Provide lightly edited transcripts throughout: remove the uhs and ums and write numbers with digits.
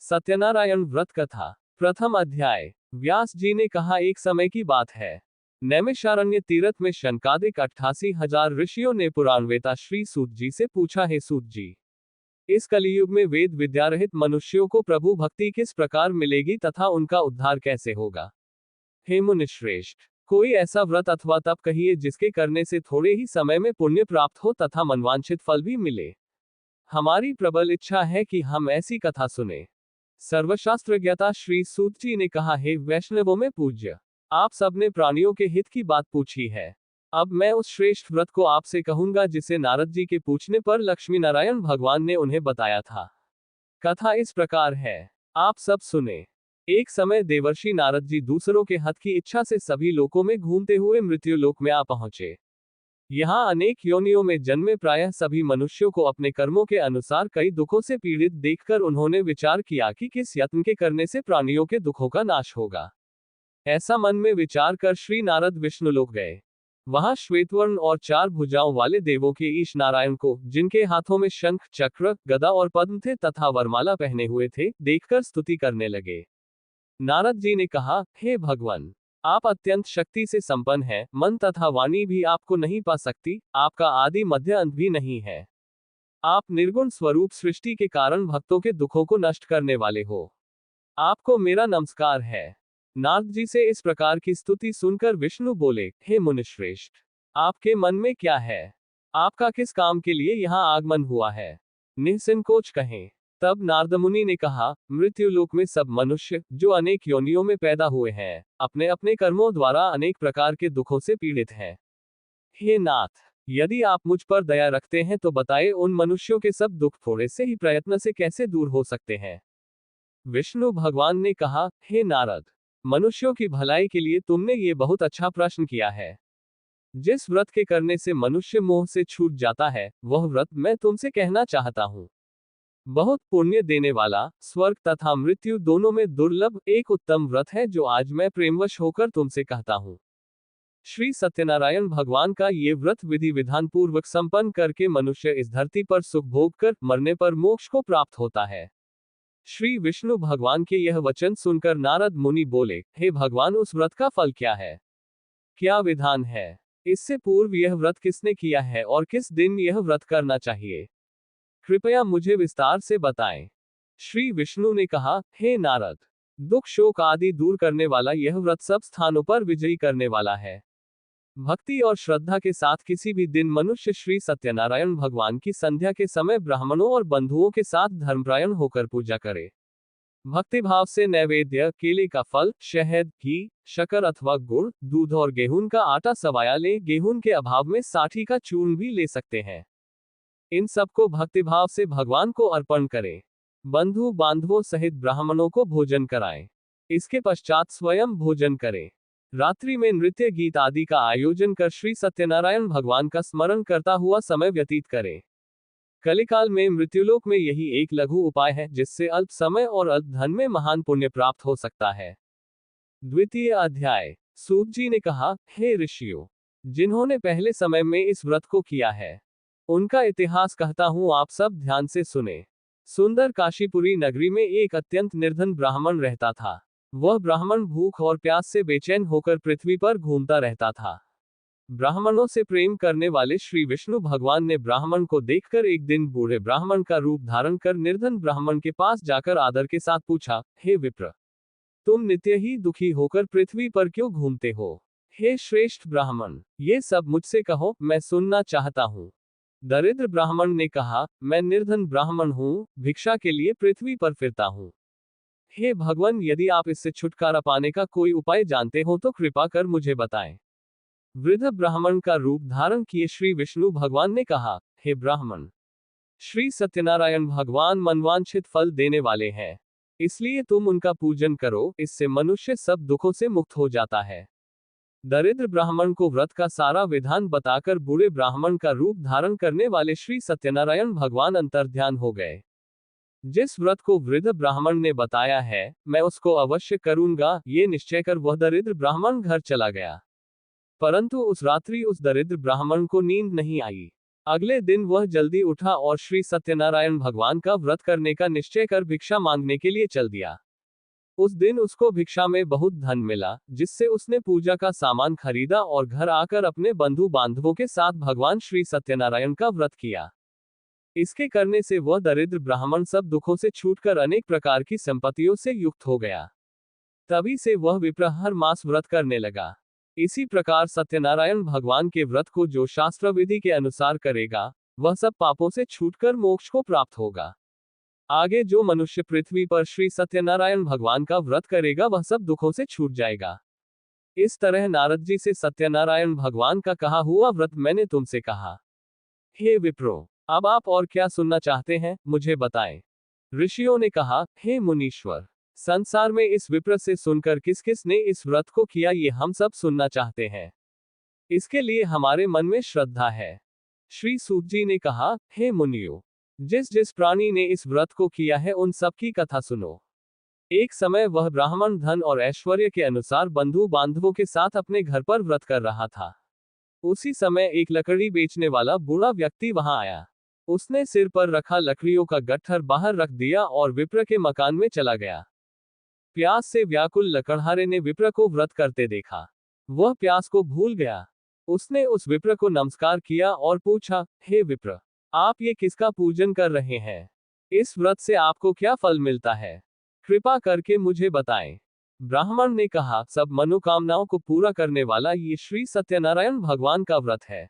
सत्यनारायण व्रत कथा। प्रथम अध्याय। व्यास जी ने कहा, एक समय की बात है, नैमिषारण्य तीर्थ में शनकादिक 88,000 ऋषियों ने पुराणवेता श्री सूत जी से पूछा, हे सूत जी, इस कलियुग में वेद विद्यारहित मनुष्यों को प्रभु भक्ति किस प्रकार मिलेगी तथा उनका उद्धार कैसे होगा। हे मुनिश्रेष्ठ, कोई ऐसा व्रत अथवा तप कहिए जिसके करने से थोड़े ही समय में पुण्य प्राप्त हो तथा मनवांछित फल भी मिले। हमारी प्रबल इच्छा है कि हम ऐसी कथा सुने। सर्वशास्त्रज्ञता श्री सूत जी ने कहा, हे वैष्णवों में पूज्य, आप सबने प्राणियों के हित की बात पूछी है। अब मैं उस श्रेष्ठ व्रत को आपसे कहूंगा जिसे नारद जी के पूछने पर लक्ष्मी नारायण भगवान ने उन्हें बताया था। कथा इस प्रकार है, आप सब सुने। एक समय देवर्षि नारद जी दूसरों के हित की इच्छा से सभी लोकों में घूमते हुए मृत्युलोक में आ पहुंचे। यहाँ अनेक योनियों में जन्मे प्रायः सभी मनुष्यों को अपने कर्मों के अनुसार कई दुखों से पीड़ित देखकर उन्होंने विचार किया कि किस यत्न के करने से प्राणियों के दुखों का नाश होगा। ऐसा मन में विचार कर श्री नारद विष्णुलोक गए। वहां श्वेतवर्ण और 4 भुजाओं वाले देवों के ईश नारायण को, जिनके हाथों में शंख, चक्र, गदा और पद्म थे तथा वरमाला पहने हुए थे, देखकर स्तुति करने लगे। नारद जी ने कहा, हे भगवान, आप अत्यंत शक्ति से संपन्न हैं, मन तथा वाणी भी आपको नहीं पा सकती, आपका आदि मध्य अंत भी नहीं है। आप निर्गुण स्वरूप सृष्टि के कारण भक्तों के दुखों को नष्ट करने वाले हो। आपको मेरा नमस्कार है। नारद जी से इस प्रकार की स्तुति सुनकर विष्णु बोले, हे मुनिश्रेष्ठ, आपके मन में क्या है? आपका किस काम के लिए यहाँ आगमन हुआ है? निसंकोच कहें। तब नारद मुनि ने कहा, मृत्युलोक में सब मनुष्य जो अनेक योनियों में पैदा हुए हैं, अपने अपने कर्मों द्वारा अनेक प्रकार के दुखों से पीड़ित हैं। हे नाथ, यदि आप मुझ पर दया रखते हैं तो बताए, उन मनुष्यों के सब दुख थोड़े से ही प्रयत्न से कैसे दूर हो सकते हैं। विष्णु भगवान ने कहा, हे नारद, मनुष्यों की भलाई के लिए तुमने ये बहुत अच्छा प्रश्न किया है। जिस व्रत के करने से मनुष्य मोह से छूट जाता है, वह व्रत मैं तुमसे कहना चाहता हूँ। बहुत पुण्य देने वाला, स्वर्ग तथा मृत्यु दोनों में दुर्लभ एक उत्तम व्रत है जो आज मैं प्रेमवश होकर तुमसे कहता हूँ। श्री सत्यनारायण भगवान का ये व्रत विधि विधान पूर्वक संपन्न करके मनुष्य इस धरती पर सुख भोग कर मरने पर मोक्ष को प्राप्त होता है। श्री विष्णु भगवान के यह वचन सुनकर नारद मुनि बोले, हे भगवान, उस व्रत का फल क्या है? क्या विधान है? इससे पूर्व यह व्रत किसने किया है और किस दिन यह व्रत करना चाहिए? कृपया मुझे विस्तार से बताएं। श्री विष्णु ने कहा, हे नारद, दुख शोक आदि दूर करने वाला यह व्रत सब स्थानों पर विजयी करने वाला है। भक्ति और श्रद्धा के साथ किसी भी दिन मनुष्य श्री सत्यनारायण भगवान की संध्या के समय ब्राह्मणों और बंधुओं के साथ धर्मपरायण होकर पूजा करे। भक्तिभाव से नैवेद्य, केले का फल, शहद, घी, शक्कर अथवा गुड़, दूध और गेहूं का आटा सवाया ले। गेहूं के अभाव में साठी का चूर्ण भी ले सकते हैं। इन सबको भक्तिभाव से भगवान को अर्पण करें। बंधु बांधवों सहित ब्राह्मणों को भोजन कराएं। इसके पश्चात स्वयं भोजन करें। रात्रि में नृत्य गीत आदि का आयोजन कर श्री सत्यनारायण भगवान का स्मरण करता हुआ समय व्यतीत करें। कलिकाल में मृत्युलोक में यही एक लघु उपाय है जिससे अल्प समय और अल्प धन में महान पुण्य प्राप्त हो सकता है। द्वितीय अध्याय। सूत जी ने कहा, हे ऋषियों, जिन्होंने पहले समय में इस व्रत को किया है, उनका इतिहास कहता हूं, आप सब ध्यान से सुने। सुंदर काशीपुरी नगरी में एक अत्यंत निर्धन ब्राह्मण रहता था। वह ब्राह्मण भूख और प्यास से बेचैन होकर पृथ्वी पर घूमता रहता था। ब्राह्मणों से प्रेम करने वाले श्री विष्णु भगवान ने ब्राह्मण को देखकर एक दिन बूढ़े ब्राह्मण का रूप धारण कर निर्धन ब्राह्मण के पास जाकर आदर के साथ पूछा, हे विप्र, तुम नित्य ही दुखी होकर पृथ्वी पर क्यों घूमते हो? हे श्रेष्ठ ब्राह्मण, ये सब मुझसे कहो, मैं सुनना चाहता हूँ। दरिद्र ब्राह्मण ने कहा, मैं निर्धन ब्राह्मण हूँ, भिक्षा के लिए पृथ्वी पर फिरता हूँ। हे भगवान, यदि आप इससे छुटकारा पाने का कोई उपाय जानते हो तो कृपा कर मुझे बताएं। वृद्ध ब्राह्मण का रूप धारण किए श्री विष्णु भगवान ने कहा, हे ब्राह्मण, श्री सत्यनारायण भगवान मनवांछित फल देने वाले हैं, इसलिए तुम उनका पूजन करो, इससे मनुष्य सब दुखों से मुक्त हो जाता है। दरिद्र ब्राह्मण को व्रत का सारा विधान बताकर बूढ़े ब्राह्मण का रूप धारण करने वाले श्री सत्यनारायण भगवान अंतर्ध्यान हो गए। जिस व्रत को वृद्ध ब्राह्मण ने बताया है, मैं उसको अवश्य करूंगा, ये निश्चय कर वह दरिद्र ब्राह्मण घर चला गया। परंतु उस रात्रि उस दरिद्र ब्राह्मण को नींद नहीं आई। अगले दिन वह जल्दी उठा और श्री सत्यनारायण भगवान का व्रत करने का निश्चय कर भिक्षा मांगने के लिए चल दिया। उस दिन उसको भिक्षा में बहुत धन मिला, जिससे उसने पूजा का सामान खरीदा और घर आकर अपने बंधु बांधवों के साथ भगवान श्री सत्यनारायण का व्रत किया। इसके करने से वह दरिद्र ब्राह्मण सब दुखों से छूटकर अनेक प्रकार की संपत्तियों से युक्त हो गया। तभी से वह विप्र हर मास व्रत करने लगा। इसी प्रकार सत्यनारायण भगवान के व्रत को जो शास्त्र विधि के अनुसार करेगा, वह सब पापों से छूटकर मोक्ष को प्राप्त होगा। आगे जो मनुष्य पृथ्वी पर श्री सत्यनारायण भगवान का व्रत करेगा, वह सब दुखों से छूट जाएगा। इस तरह नारद जी से सत्यनारायण भगवान का कहा हुआ व्रत मैंने तुमसे कहा। हे विप्रो, अब आप और क्या सुनना चाहते हैं, मुझे बताएं। ऋषियों ने कहा, हे मुनीश्वर, संसार में इस विप्र से सुनकर किस किस ने इस व्रत को किया, ये हम सब सुनना चाहते हैं। इसके लिए हमारे मन में श्रद्धा है। श्री सूत जी ने कहा, हे मुनियों, जिस जिस प्राणी ने इस व्रत को किया है उन सब की कथा सुनो। एक समय वह ब्राह्मण धन और ऐश्वर्य के अनुसार बंधु बांधवों के साथ अपने घर पर व्रत कर रहा था। उसी समय एक लकड़ी बेचने वाला बूढ़ा व्यक्ति वहां आया। उसने सिर पर रखा लकड़ियों का गट्ठर बाहर रख दिया और विप्र के मकान में चला गया। प्यास से व्याकुल लकड़हारे ने विप्र को व्रत करते देखा। वह प्यास को भूल गया। उसने उस विप्र को नमस्कार किया और पूछा, हे विप्र, आप ये किसका पूजन कर रहे हैं? इस व्रत से आपको क्या फल मिलता है? कृपा करके मुझे बताएं। ब्राह्मण ने कहा, सब मनोकामनाओं को पूरा करने वाला ये श्री सत्यनारायण भगवान का व्रत है।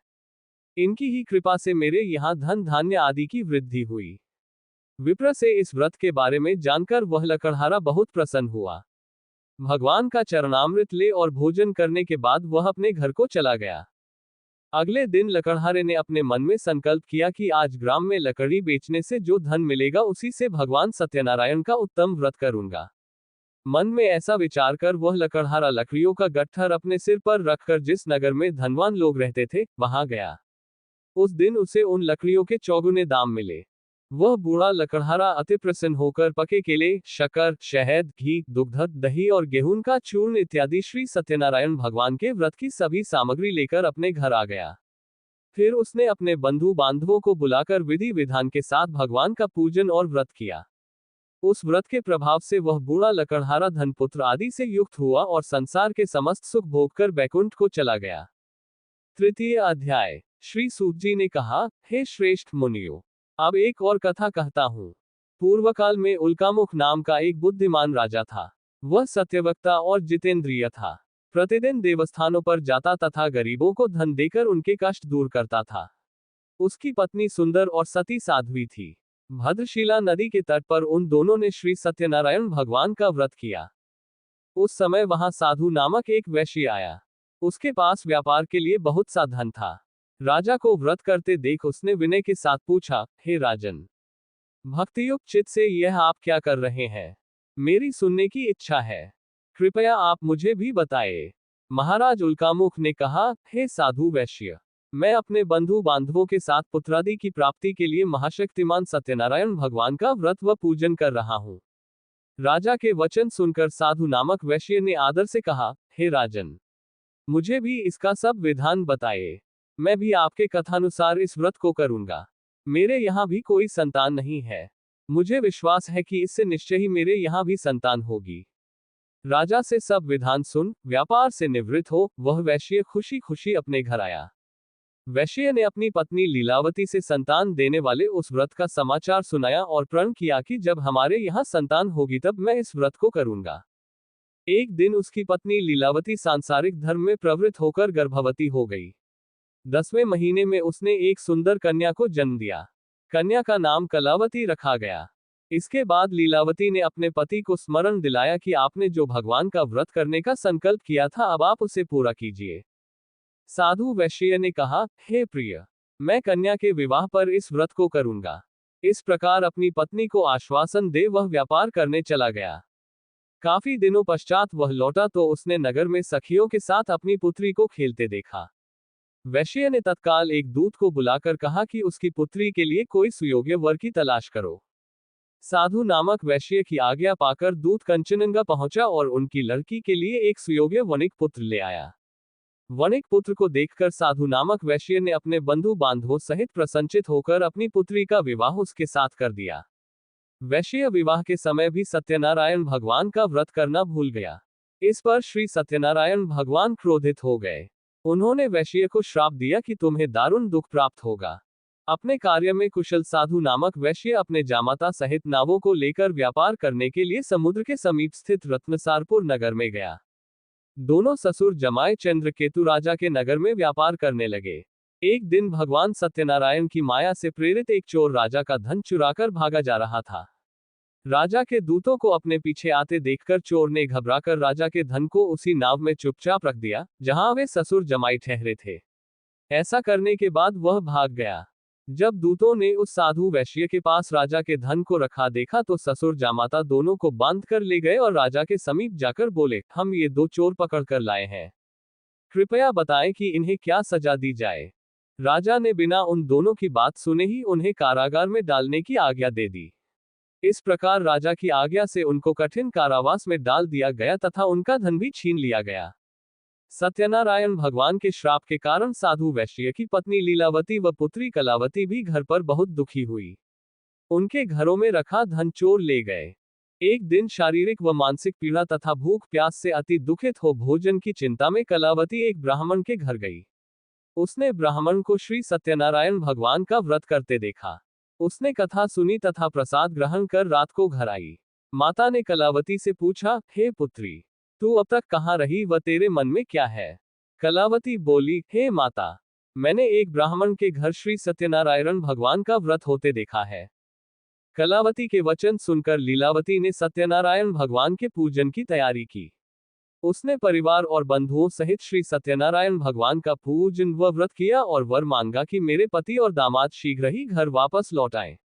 इनकी ही कृपा से मेरे यहाँ धन धान्य आदि की वृद्धि हुई। विप्र से इस व्रत के बारे में जानकर वह लकड़हारा बहुत प्रसन्न हुआ। भगवान का चरणामृत ले और भोजन करने के बाद वह अपने घर को चला गया। अगले दिन लकड़हारे ने अपने मन में संकल्प किया कि आज ग्राम में लकड़ी बेचने से जो धन मिलेगा उसी से भगवान सत्यनारायण का उत्तम व्रत करूंगा। मन में ऐसा विचार कर वह लकड़हारा लकड़ियों का गट्ठर अपने सिर पर रखकर जिस नगर में धनवान लोग रहते थे, वहां गया। उस दिन उसे उन लकड़ियों के चौगुने दाम मिले। वह बूढ़ा लकड़हारा अति प्रसन्न होकर पके केले, शक्कर, शहद, घी, दुग्ध, दही और गेहूं का चूर्ण इत्यादि श्री सत्यनारायण भगवान के व्रत की सभी सामग्री लेकर अपने घर आ गया। फिर उसने अपने बंधु बांधवों को बुलाकर विधि विधान के साथ भगवान का पूजन और व्रत किया। उस व्रत के प्रभाव से वह बूढ़ा लकड़हारा धनपुत्र आदि से युक्त हुआ और संसार के समस्त सुख भोगकर बैकुंठ को चला गया। तृतीय अध्याय। श्री सूत जी ने कहा, हे श्रेष्ठ मुनियों, अब एक और कथा कहता हूं। पूर्व काल में उल्कामुख नाम का एक बुद्धिमान राजा था। वह सत्यवक्ता और जितेंद्रिय था। प्रतिदिन देवस्थानों पर जाता तथा गरीबों को धन देकर उनके कष्ट दूर करता था। उसकी पत्नी सुंदर और सती साध्वी थी। भद्रशिला नदी के तट पर उन दोनों ने श्री सत्यनारायण भगवान का व्रत किया। उस समय वहां साधु नामक एक वैश्य आया। उसके पास व्यापार के लिए बहुत सा धन था। राजा को व्रत करते देख उसने विनय के साथ पूछा, हे राजन, भक्तियुक्त चित्त से यह आप क्या कर रहे हैं? मेरी सुनने की इच्छा है। कृपया आप मुझे भी बताएं। महाराज उल्कामुख ने कहा, हे साधु वैश्य, मैं अपने बंधु बांधवों के साथ पुत्रादि की प्राप्ति के लिए महाशक्तिमान सत्यनारायण भगवान का व्रत व पूजन कर रहा हूँ। राजा के वचन सुनकर साधु नामक वैश्य ने आदर से कहा, हे राजन, मुझे भी इसका सब विधान बताएं। मैं भी आपके कथानुसार इस व्रत को करूंगा। मेरे यहाँ भी कोई संतान नहीं है। मुझे विश्वास है कि इससे निश्चय ही मेरे यहाँ भी संतान होगी। राजा से सब विधान सुन व्यापार से निवृत्त हो वह वैश्य खुशी खुशी अपने घर आया। वैश्य ने अपनी पत्नी लीलावती से संतान देने वाले उस व्रत का समाचार सुनाया और प्रण किया कि जब हमारे यहाँ संतान होगी तब मैं इस व्रत को करूंगा। एक दिन उसकी पत्नी लीलावती सांसारिक धर्म में प्रवृत्त होकर गर्भवती हो गई। 10वें महीने में उसने एक सुंदर कन्या को जन्म दिया। कन्या का नाम कलावती रखा गया। इसके बाद लीलावती ने अपने पति को स्मरण दिलाया कि आपने जो भगवान का व्रत करने का संकल्प किया था अब आप उसे पूरा कीजिए। साधु वैश्य ने कहा, हे प्रिय, मैं कन्या के विवाह पर इस व्रत को करूंगा। इस प्रकार अपनी पत्नी को आश्वासन दे वह व्यापार करने चला गया। काफी दिनों पश्चात वह लौटा तो उसने नगर में सखियों के साथ अपनी पुत्री को खेलते देखा। वैश्य ने तत्काल एक दूत को बुलाकर कहा कि उसकी पुत्री के लिए कोई सुयोग्य वर की तलाश करो। साधु नामक वैश्य की आज्ञा पाकर दूत कंचनजंगा पहुंचा और उनकी लड़की के लिए एक सुयोग्य वणिक पुत्र ले आया। वणिक पुत्र को देखकर साधु नामक वैश्य ने अपने बंधु बांधवों सहित प्रसन्नचित होकर अपनी पुत्री का विवाह उसके साथ कर दिया। वैश्य विवाह के समय भी सत्यनारायण भगवान का व्रत करना भूल गया। इस पर श्री सत्यनारायण भगवान क्रोधित हो गए। उन्होंने वैश्य को श्राप दिया कि तुम्हें दारुण दुख प्राप्त होगा। अपने कार्य में कुशल साधु नामक वैश्य अपने जामाता सहित नावों को लेकर व्यापार करने के लिए समुद्र के समीप स्थित रत्नसारपुर नगर में गया। दोनों ससुर जमाए चंद्रकेतु राजा के नगर में व्यापार करने लगे। एक दिन भगवान सत्यनारायण की माया से प्रेरित एक चोर राजा का धन चुराकर भागा जा रहा था। राजा के दूतों को अपने पीछे आते देखकर चोर ने घबराकर राजा के धन को उसी नाव में चुपचाप रख दिया जहां वे ससुर जमाई ठहरे थे। ऐसा करने के बाद वह भाग गया। जब दूतों ने उस साधु वैश्य के पास राजा के धन को रखा देखा तो ससुर जामाता दोनों को बांध कर ले गए और राजा के समीप जाकर बोले, हम ये दो चोर पकड़ कर लाए हैं, कृपया बताएं कि इन्हें क्या सजा दी जाए। राजा ने बिना उन दोनों की बात सुने ही उन्हें कारागार में डालने की आज्ञा दे दी। इस प्रकार राजा की आज्ञा से उनको कठिन कारावास में डाल दिया गया तथा उनका धन भी छीन लिया गया। सत्यनारायण भगवान के श्राप के कारण साधु वैश्य की पत्नी लीलावती व पुत्री कलावती भी घर पर बहुत दुखी हुई। उनके घरों में रखा धन चोर ले गए। एक दिन शारीरिक व मानसिक पीड़ा तथा भूख प्यास से अति दुखित हो भोजन की चिंता में कलावती एक ब्राह्मण के घर गई। उसने ब्राह्मण को श्री सत्यनारायण भगवान का व्रत करते देखा। उसने कथा सुनी तथा प्रसाद ग्रहण कर रात को घर आई। माता ने कलावती से पूछा, हे पुत्री, तू अब तक कहाँ रही व तेरे मन में क्या है? कलावती बोली, हे माता, मैंने एक ब्राह्मण के घर श्री सत्यनारायण भगवान का व्रत होते देखा है। कलावती के वचन सुनकर लीलावती ने सत्यनारायण भगवान के पूजन की तैयारी की। उसने परिवार और बंधुओं सहित श्री सत्यनारायण भगवान का पूजन व व्रत किया और वर मांगा कि मेरे पति और दामाद शीघ्र ही घर वापस लौट आएं।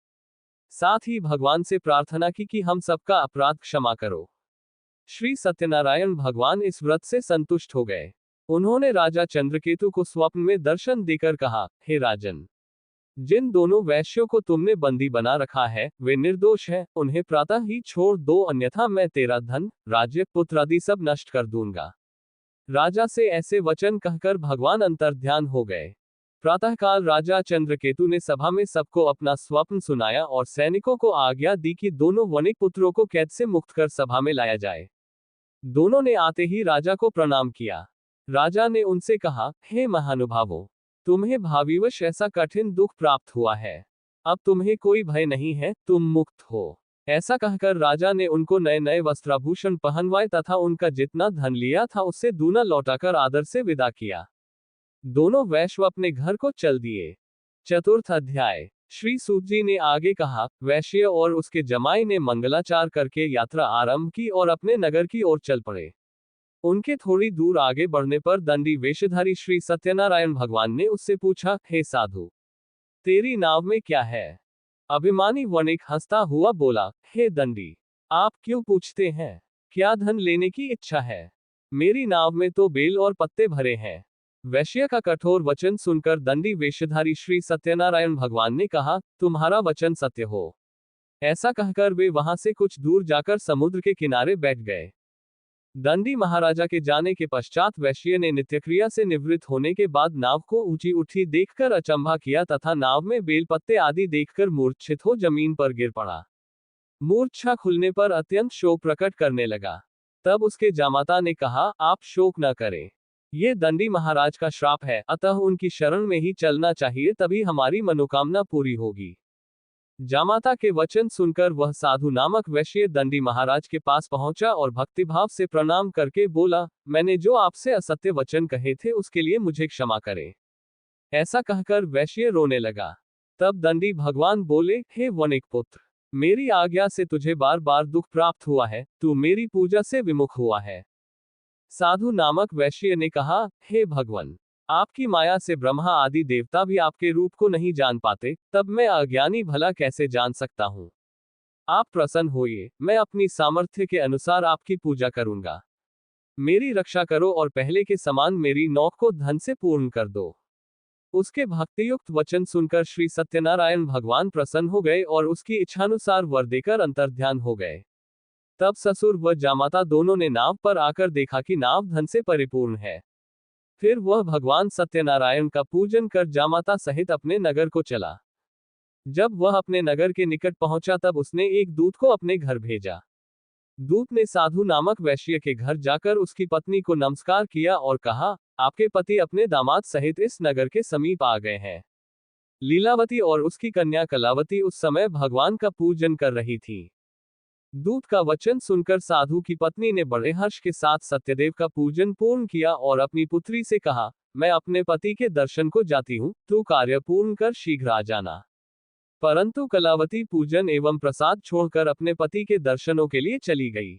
साथ ही भगवान से प्रार्थना की कि हम सबका अपराध क्षमा करो। श्री सत्यनारायण भगवान इस व्रत से संतुष्ट हो गए। उन्होंने राजा चंद्रकेतु को स्वप्न में दर्शन देकर कहा, हे राजन, जिन दोनों वैश्यों को तुमने बंदी बना रखा है वे निर्दोष हैं, उन्हें प्रातः ही छोड़ दो, अन्यथा मैं तेरा धन, राज्य, पुत्र आदि सब नष्ट कर दूंगा। राजा से ऐसे वचन कहकर भगवान अंतर्ध्यान हो गए। प्रातःकाल राजा चंद्रकेतु ने सभा में सबको अपना स्वप्न सुनाया और सैनिकों को आज्ञा दी कि दोनों वणिक पुत्रों को कैद से मुक्त कर सभा में लाया जाए। दोनों ने आते ही राजा को प्रणाम किया। राजा ने उनसे कहा, हे महानुभावों, तुम्हें भाविवश ऐसा कठिन दुख प्राप्त हुआ है। अब तुम्हें कोई भय नहीं है, तुम मुक्त हो। ऐसा कहकर राजा ने उनको नए नए वस्त्राभूषण पहनवाए तथा उनका जितना धन लिया था उससे दूना लौटाकर आदर से विदा किया। दोनों वैश्य अपने घर को चल दिए। चतुर्थ अध्याय। श्री सूत जी ने आगे कहा, वैश्य और उसके जमाई ने मंगलाचार करके यात्रा आरंभ की और अपने नगर की ओर चल पड़े। उनके थोड़ी दूर आगे बढ़ने पर दंडी वेशधारी श्री सत्यनारायण भगवान ने उससे पूछा, हे साधु, तेरी नाव में क्या है? अभिमानी वणिक हंसता हुआ बोला, हे दंडी, आप क्यों पूछते हैं? क्या धन लेने की इच्छा है? मेरी नाव में तो बेल और पत्ते भरे हैं। वैश्य का कठोर वचन सुनकर दंडी वेशधारी श्री सत्यनारायण भगवान ने कहा, तुम्हारा वचन सत्य हो। ऐसा कहकर वे वहां से कुछ दूर जाकर समुद्र के किनारे बैठ गए। दंडी महाराजा के जाने के पश्चात वैश्य ने नित्यक्रिया से निवृत्त होने के बाद नाव को ऊंची उठी देखकर अचंभा किया तथा नाव में बेलपत्ते आदि देखकर मूर्छित हो जमीन पर गिर पड़ा। मूर्छा खुलने पर अत्यंत शोक प्रकट करने लगा। तब उसके जामाता ने कहा, आप शोक न करें, ये दंडी महाराज का श्राप है, अतः उनकी शरण में ही चलना चाहिए, तभी हमारी मनोकामना पूरी होगी। जामाता के वचन सुनकर वह साधु नामक वैश्य दंडी महाराज के पास पहुंचा और भक्तिभाव से प्रणाम करके बोला, मैंने जो आपसे असत्य वचन कहे थे उसके लिए मुझे क्षमा करें। ऐसा कहकर वैश्य रोने लगा। तब दंडी भगवान बोले, हे वणिक पुत्र, मेरी आज्ञा से तुझे बार बार दुख प्राप्त हुआ है, तू मेरी पूजा से विमुख हुआ है। साधु नामक वैश्य ने कहा, हे भगवान, आपकी माया से ब्रह्मा आदि देवता भी आपके रूप को नहीं जान पाते, तब मैं अज्ञानी भला कैसे जान सकता हूँ? आप प्रसन्न होइए, मैं अपनी सामर्थ्य के अनुसार आपकी पूजा करूंगा। मेरी रक्षा करो और पहले के समान मेरी नौक को धन से पूर्ण कर दो। उसके भक्तियुक्त वचन सुनकर श्री सत्यनारायण भगवान प्रसन्न हो गए और उसकी इच्छानुसार वर देकर अंतर्ध्यान हो गए। तब ससुर व जामाता दोनों ने नाव पर आकर देखा कि नाव धन से परिपूर्ण है। फिर वह भगवान सत्यनारायण का पूजन कर जामाता सहित अपने नगर को चला। जब वह अपने नगर के निकट पहुंचा तब उसने एक दूत को अपने घर भेजा। दूत ने साधु नामक वैश्य के घर जाकर उसकी पत्नी को नमस्कार किया और कहा, आपके पति अपने दामाद सहित इस नगर के समीप आ गए हैं। लीलावती और उसकी कन्या कलावती उस समय भगवान का पूजन कर रही थी। दूत का वचन सुनकर साधु की पत्नी ने बड़े हर्ष के साथ सत्यदेव का पूजन पूर्ण किया और अपनी पुत्री से कहा, मैं अपने पति के दर्शन को जाती हूँ, तू कार्य पूर्ण कर शीघ्र आ जाना। परंतु कलावती पूजन एवं प्रसाद छोड़कर अपने पति के दर्शनों के लिए चली गई।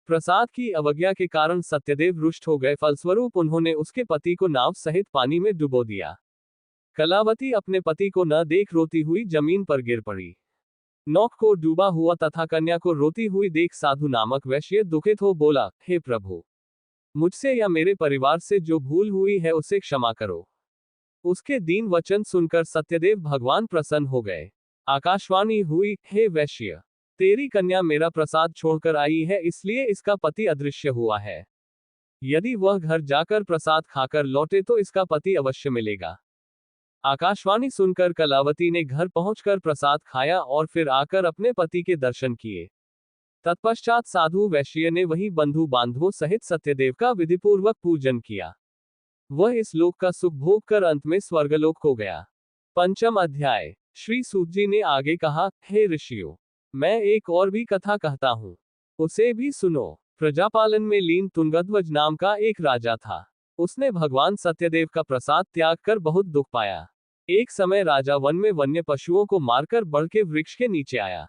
प्रसाद की अवज्ञा के कारण सत्यदेव रुष्ट हो गए, फलस्वरूप उन्होंने उसके पति को नाव सहित पानी में डुबो दिया। कलावती अपने पति को न देख रोती हुई जमीन पर गिर पड़ी। नौक को डूबा हुआ तथा कन्या को रोती हुई देख साधु नामक वैश्य दुखित हो बोला, हे प्रभु, मुझसे या मेरे परिवार से जो भूल हुई है उसे क्षमा करो। उसके दीन वचन सुनकर सत्यदेव भगवान प्रसन्न हो गए। आकाशवाणी हुई, हे वैश्य, तेरी कन्या मेरा प्रसाद छोड़कर आई है, इसलिए इसका पति अदृश्य हुआ है। यदि वह घर जाकर प्रसाद खाकर लौटे तो इसका पति अवश्य मिलेगा। आकाशवाणी सुनकर कलावती ने घर पहुंचकर प्रसाद खाया और फिर आकर अपने पति के दर्शन किए। तत्पश्चात साधु वैश्य ने वही बंधु बांधवों सहित सत्यदेव का विधिपूर्वक पूजन किया। वह इस लोक का सुख भोग कर अंत में स्वर्गलोक को गया। पंचम अध्याय। श्री सूत जी ने आगे कहा, हे ऋषियों, मैं एक और भी कथा कहता हूँ, उसे भी सुनो। प्रजापालन में लीन तुंगध्वज नाम का एक राजा था। उसने भगवान सत्यदेव का प्रसाद त्याग कर बहुत दुख पाया। एक समय राजा वन में वन्य पशुओं को मारकर बढ़ के वृक्ष के नीचे आया।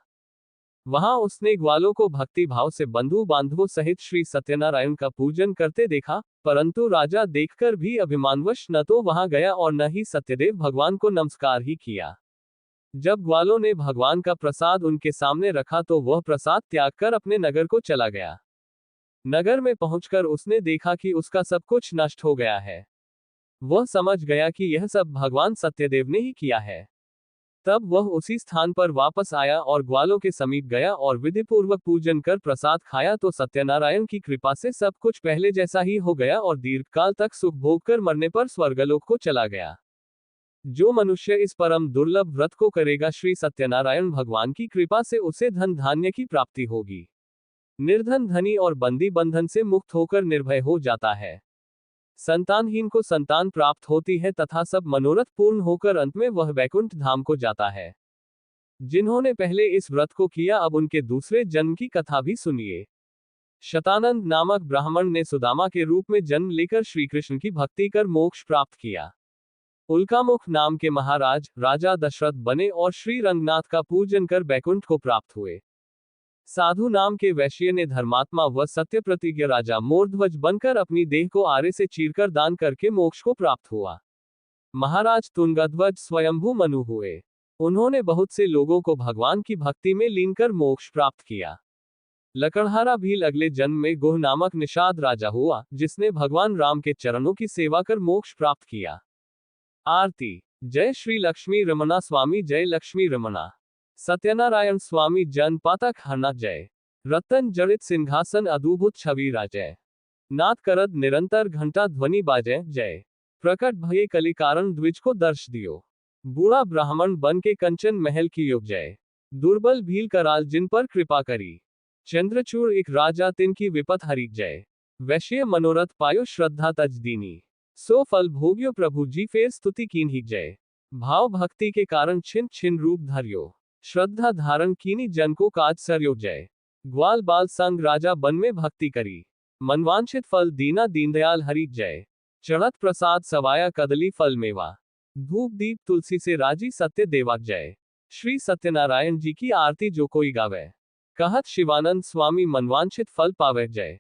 वहां उसने ग्वालों को भक्ति भाव से बंधु बांधवों सहित श्री सत्यनारायण का पूजन करते देखा, परंतु राजा देखकर भी अभिमानवश न तो वहां गया और न ही सत्यदेव भगवान को नमस्कार ही किया। जब ग्वालों ने भगवान का प्रसाद उनके सामने रखा तो वह प्रसाद त्याग कर अपने नगर को चला गया। नगर में पहुंचकर उसने देखा कि उसका सब कुछ नष्ट हो गया है। वह समझ गया कि यह सब भगवान सत्यदेव ने ही किया है। तब वह उसी स्थान पर वापस आया और ग्वालों के समीप गया और विधिपूर्वक पूजन कर प्रसाद खाया तो सत्यनारायण की कृपा से सब कुछ पहले जैसा ही हो गया और दीर्घकाल तक सुख भोग कर मरने पर स्वर्गलोक को चला गया। जो मनुष्य इस परम दुर्लभ व्रत को करेगा, श्री सत्यनारायण भगवान की कृपा से उसे धन धान्य की प्राप्ति होगी। निर्धन धनी और बंदी बंधन से मुक्त होकर निर्भय हो जाता है। संतानहीन को संतान प्राप्त होती है तथा सब मनोरथ पूर्ण होकर अंत में वह वैकुंठ धाम को जाता है। जिन्होंने पहले इस व्रत को किया, अब उनके दूसरे जन्म की कथा भी सुनिए। शतानंद नामक ब्राह्मण ने सुदामा के रूप में जन्म लेकर श्री कृष्ण की भक्ति कर मोक्ष प्राप्त किया। उल्कामुख नाम के महाराज राजा दशरथ बने और श्री रंगनाथ का पूजन कर वैकुंठ को प्राप्त हुए। साधु नाम के वैश्य ने धर्मात्मा व सत्य प्रतिज्ञ राजा मोरध्वज बनकर अपनी देह को आरे से चीरकर दान करके मोक्ष को प्राप्त हुआ। महाराज तुंगध्वज स्वयंभू मनु हुए। उन्होंने बहुत से लोगों को भगवान की भक्ति में लीन कर मोक्ष प्राप्त किया। लकड़हारा भील अगले जन्म में गोह नामक निषाद राजा हुआ, जिसने भगवान राम के चरणों की सेवा कर मोक्ष प्राप्त किया। आरती। जय श्री लक्ष्मी रमना स्वामी, जय लक्ष्मी रमना। सत्यनारायण स्वामी जन पातक हरना जय। रतन जड़ित सिंहासन अद्भुत छवि राजय। नाथ करद निरंतर घंटा ध्वनि बाजय जय। प्रकट भये कलि कारण द्विज को दर्श दियो। बूढ़ा ब्राह्मण बन के कंचन महल की योग जय। दुर्बल भील कराल जिन पर कृपा करी। चंद्रचूड़ एक राजा तिनकी विपत हरि जय। वैश्य मनोरथ पायो श्रद्धा तज दीनी। सो फल भोग्यो प्रभु जी फेर स्तुति कीन्ही जय। भाव भक्ति के कारण छिन छिन रूप धर्यो। श्रद्धा धारण कीनी जन को काज सरयो जय। ग्वाल बाल संग राजा बन में भक्ति करी। मनवांछित फल दीना दीनदयाल हरि जय। चढ़त प्रसाद सवाया कदली फल मेवा। धूप दीप तुलसी से राजी सत्य देवा जय। श्री सत्यनारायण जी की आरती जो कोई गावे। कहत शिवानंद स्वामी मनवांछित फल पावे जय।